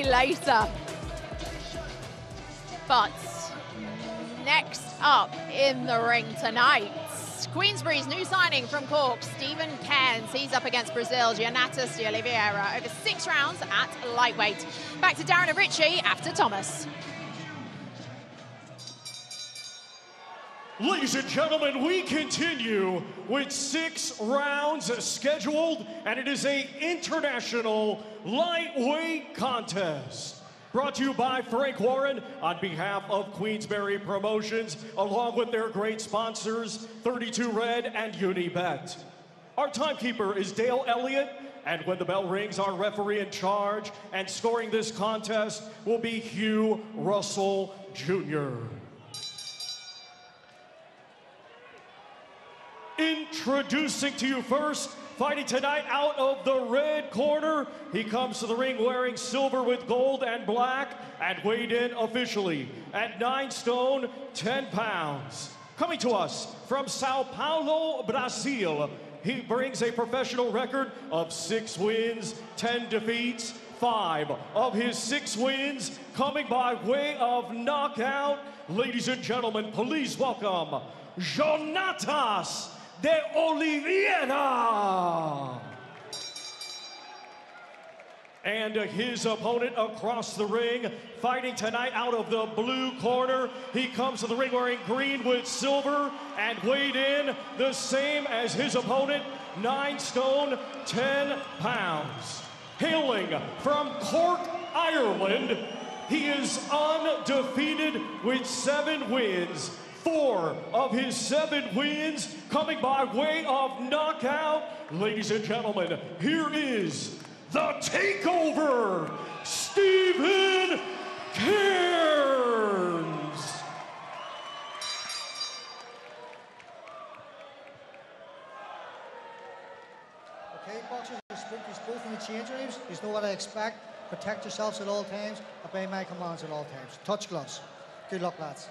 later. But next up in the ring tonight, Queensbury's new signing from Cork, Stephen Cairns. He's up against Brazil, Jonatas de Oliveira, over 6 rounds at lightweight. Back to Darren and Richie after Thomas. Ladies and gentlemen, we continue with 6 rounds scheduled, and it is an international lightweight contest. Brought to you by Frank Warren on behalf of Queensbury Promotions, along with their great sponsors, 32 Red and Unibet. Our timekeeper is Dale Elliott, and when the bell rings, our referee in charge and scoring this contest will be Hugh Russell Jr. Introducing to you first, fighting tonight out of the red corner. He comes to the ring wearing silver with gold and black and weighed in officially at 9 stone, 10 pounds. Coming to us from Sao Paulo, Brazil, he brings a professional record of 6 wins, 10 defeats, 5 of his 6 wins coming by way of knockout. Ladies and gentlemen, please welcome Jonatas de Oliveira. And his opponent across the ring, fighting tonight out of the blue corner. He comes to the ring wearing green with silver and weighed in the same as his opponent, 9 stone, 10 pounds. Hailing from Cork, Ireland, he is undefeated with 7 wins. 4 of his 7 wins coming by way of knockout. Ladies and gentlemen, here is the takeover, Stephen Cairns. Okay, boxers are sprinters both in the change rooms. You know what I expect. Protect yourselves at all times. Obey my commands at all times. Touch gloves. Good luck, lads.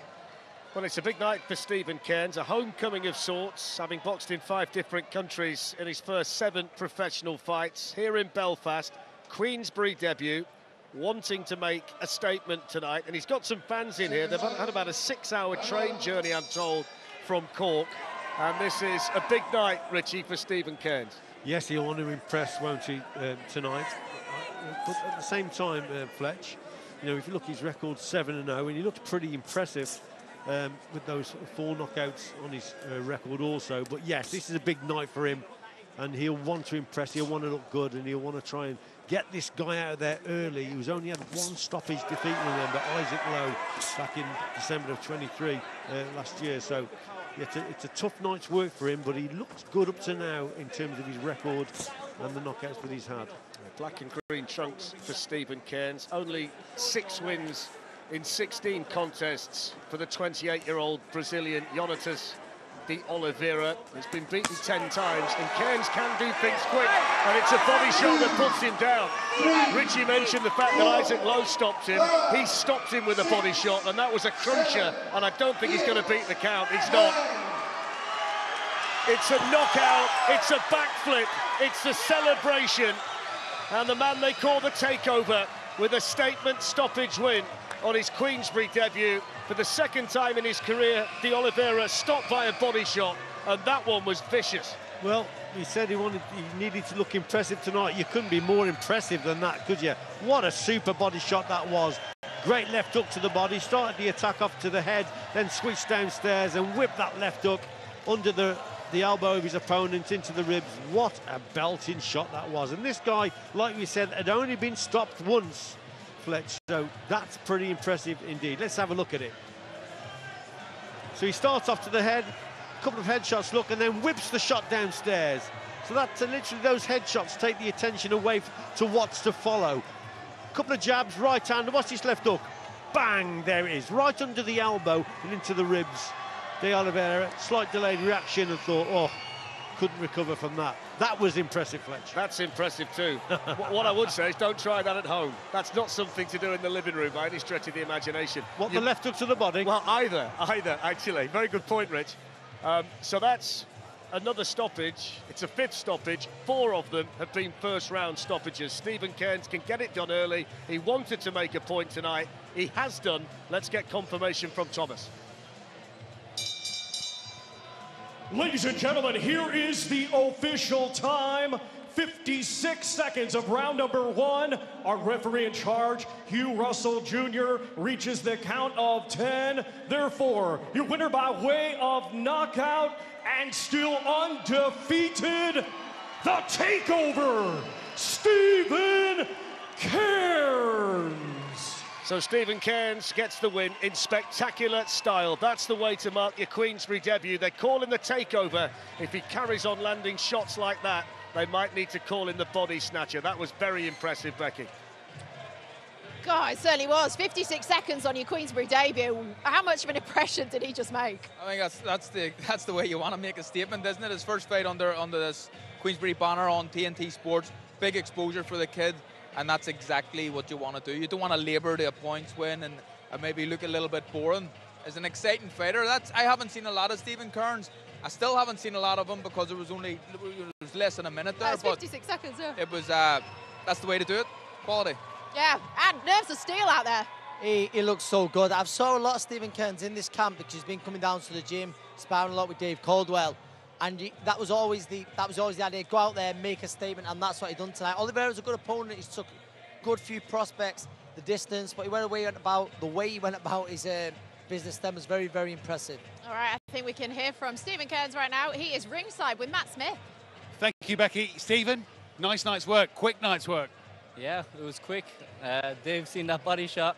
Well, it's a big night for Stephen Cairns, a homecoming of sorts, having boxed in 5 different countries in his first 7 professional fights. Here in Belfast, Queensbury debut, wanting to make a statement tonight. And he's got some fans in here. They've had about a 6-hour train journey, I'm told, from Cork. And this is a big night, Richie, for Stephen Cairns. Yes, he'll want to impress, won't he, tonight? But at the same time, Fletch, you know, if you look at his record 7-0, and he looked pretty impressive with those 4 knockouts on his record also. But yes, this is a big night for him, and he'll want to impress, he'll want to look good, and he'll want to try and get this guy out of there early. He was only had 1 stoppage defeat, remember, Isaac Lowe, back in December of 23 last year. So it's a tough night's work for him, but he looks good up to now in terms of his record and the knockouts that he's had. Black and green trunks for Stephen Cairns. Only 6 wins in 16 contests for the 28-year-old Brazilian Jonatas de Oliveira. He's been beaten 10 times, and Cairns can do things quick, and it's a body shot that puts him down. Richie mentioned the fact that Isaac Lowe stopped him. He stopped him with a body shot, and that was a cruncher, and I don't think he's going to beat the count. He's not. It's a knockout, it's a backflip, it's a celebration, and the man they call the takeover with a statement stoppage win on his Queensbury debut. For the 2nd time in his career, de Oliveira stopped by a body shot, and that one was vicious. Well, he said he needed to look impressive tonight. You couldn't be more impressive than that, could you? What a super body shot that was. Great left hook to the body, started the attack off to the head, then switched downstairs and whipped that left hook under the elbow of his opponent into the ribs. What a belting shot that was. And this guy, like we said, had only been stopped once, Fletch, so that's pretty impressive indeed. Let's have a look at it. So he starts off to the head, a couple of headshots, look, and then whips the shot downstairs. So that's literally those headshots take the attention away to what's to follow. A couple of jabs, right hand, what's his left hook? Bang, there it is, right under the elbow and into the ribs. De Oliveira, slight delayed reaction and thought, oh, couldn't recover from that. That was impressive, Fletch. That's impressive too. What I would say is don't try that at home. That's not something to do in the living room by any stretch of the imagination. What, the left hook to the body? Well, either, actually. Very good point, Rich. So that's another stoppage. It's a 5th stoppage. 4 of them have been first-round stoppages. Stephen Cairns can get it done early. He wanted to make a point tonight. He has done. Let's get confirmation from Thomas. Ladies and gentlemen, here is the official time. 56 seconds of round number 1. Our referee in charge, Hugh Russell Jr., reaches the count of 10. Therefore, your winner by way of knockout and still undefeated, the takeover, Stephen Cairns. So Stephen Cairns gets the win in spectacular style. That's the way to mark your Queensberry debut. They call him the takeover. If he carries on landing shots like that, they might need to call him the body snatcher. That was very impressive, Becky. God, it certainly was. 56 seconds on your Queensberry debut. How much of an impression did he just make? I think that's the way you want to make a statement, isn't it? His first fight under this Queensberry banner on TNT Sports. Big exposure for the kid, and that's exactly what you want to do. You don't want to labour to a points win and maybe look a little bit boring. As an exciting fighter, I haven't seen a lot of Stephen Cairns. I still haven't seen a lot of him because it was less than a minute there. That's 56 seconds, yeah. It was, that's the way to do it. Quality. Yeah, and nerves of steel out there. He looks so good. I've saw a lot of Stephen Cairns in this camp because he's been coming down to the gym, sparring a lot with Dave Caldwell, and that was always the idea. Go out there, make a statement, and that's what he done tonight. Oliveira's a good opponent. He's took a good few prospects, the distance, but the way he went about his business then was very, very impressive. All right, I think we can hear from Stephen Cairns right now. He is ringside with Matt Smith. Thank you, Becky. Stephen, nice night's work, quick night's work. Yeah, it was quick. Dave's seen that body shot,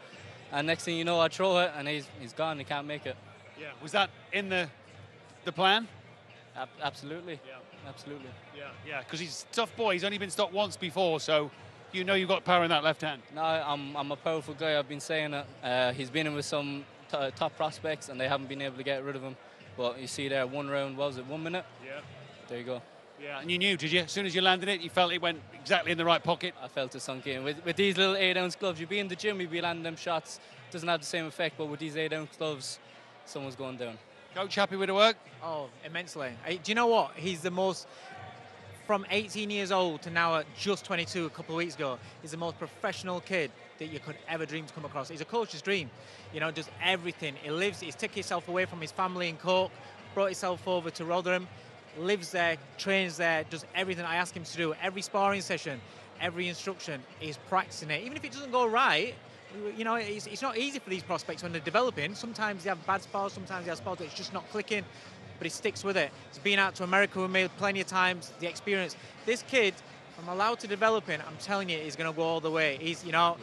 and next thing you know, I throw it, and he's gone. He can't make it. Yeah, was that in the plan? Absolutely. Yeah, absolutely. Yeah, because he's a tough boy. He's only been stopped once before, so you know you've got power in that left hand. No, I'm a powerful guy. I've been saying it. He's been in with some top prospects, and they haven't been able to get rid of him. But you see there, 1 round, what was it, 1 minute? Yeah. There you go. Yeah, and you knew, did you? As soon as you landed it, you felt it went exactly in the right pocket? I felt it sunk in. With these little 8-ounce gloves, you'd be in the gym, you'd be landing them shots. Doesn't have the same effect, but with these 8-ounce gloves, someone's going down. Coach, happy with the work? Oh, immensely. Do you know what? He's the most, from 18 years old to now at just 22 a couple of weeks ago, he's the most professional kid that you could ever dream to come across. He's a coach's dream. You know, does everything. He's taken himself away from his family in Cork, brought himself over to Rotherham, lives there, trains there, does everything I ask him to do. Every sparring session, every instruction, he's practicing it. Even if it doesn't go right, you know, it's not easy for these prospects when they're developing. Sometimes they have bad spars, sometimes they have spars that it's just not clicking, but he sticks with it. He's been out to America with me plenty of times, the experience. This kid, if I'm allowed to develop him, I'm telling you, he's going to go all the way. He's, you know,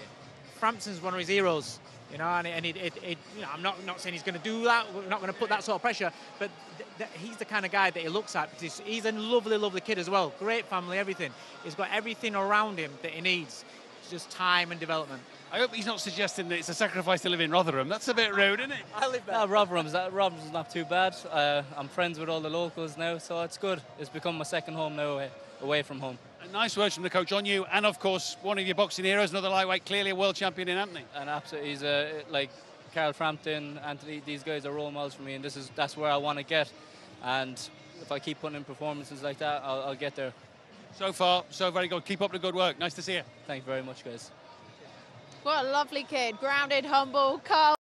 Frampton's one of his heroes. You know, and you know, I'm not saying he's going to do that. We're not going to put that sort of pressure, but he's the kind of guy that he looks at. He's a lovely, lovely kid as well. Great family, everything. He's got everything around him that he needs. It's just time and development. I hope he's not suggesting that it's a sacrifice to live in Rotherham. That's a bit rude, isn't it? I live there. No, Rotherham's not too bad. I'm friends with all the locals now, so it's good. It's become my second home now, away from home. And nice words from the coach on you, and of course, one of your boxing heroes, another lightweight, clearly a world champion in Anthony. And absolutely, he's like Carl Frampton, Anthony. These guys are role models for me, and that's where I want to get. And if I keep putting in performances like that, I'll get there. So far, so very good. Keep up the good work. Nice to see you. Thank you very much, guys. What a lovely kid. Grounded, humble, calm.